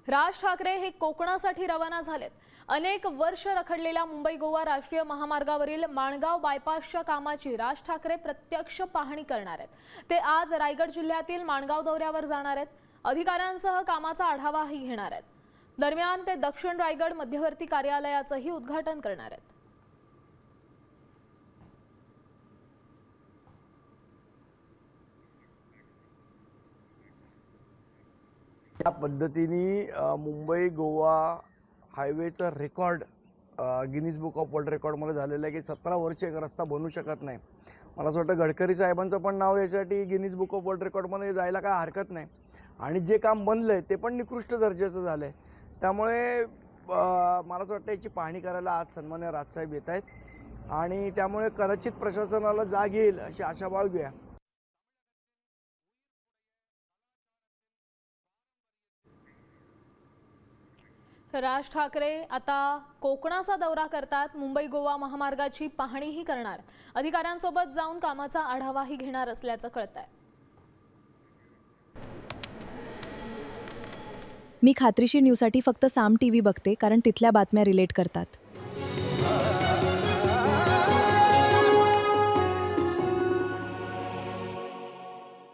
राज ठाकरे हे कोकणासाठी रवाना झालेत। अनेक वर्ष रखडलेल्या मुंबई गोवा राष्ट्रीय महामार्गावरील माणगाव बायपासच्या कामाची राज ठाकरे प्रत्यक्ष पाहणी करणार आहेत। ते आज रायगड जिल्ह्यातील माणगाव दौऱ्यावर जाणार आहेत। अधिकाऱ्यांसह कामाचा आढावाही घेणार आहेत। दरम्यान ते दक्षिण रायगड मध्यवर्ती कार्यालयाचंही उद्घाटन करणार आहेत। या पद्धतीने मुंबई गोवा हायवेचा record Guinness book of world रेकॉर्डमध्ये झालेलं आहे की 17 वर्ष एक रस्ता बनू शकत नाही। मला असं वाटतं गडकरी साहेबांचं पण नाव यासाठी गिनीज बुक ऑफ वर्ल्ड रेकॉर्डमध्ये जायला काय हरकत नाही। आणि जे काम बनलं आहे ते पण निकृष्ट दर्जाचं झालं आहे। त्यामुळे मला असं वाटतं याची पाहणी करायला आज सन्माननीय राजसाहेब येत आहेत आणि त्यामुळे कदाचित प्रशासनाला जाग येईल अशी आशा बाळगूया। राज ठाकरे आता कोकणाचा दौरा करतात। मुंबई गोवा महामार्गाची पाहणीही करणार। अधिकाऱ्यांसोबत जाऊन कामाचा आढावाही घेणार असल्याचं कळतंय। मी खात्रीशीर न्यूजसाठी फक्त साम टीव्ही बघते, कारण तिथल्या बातम्या रिलेट करतात।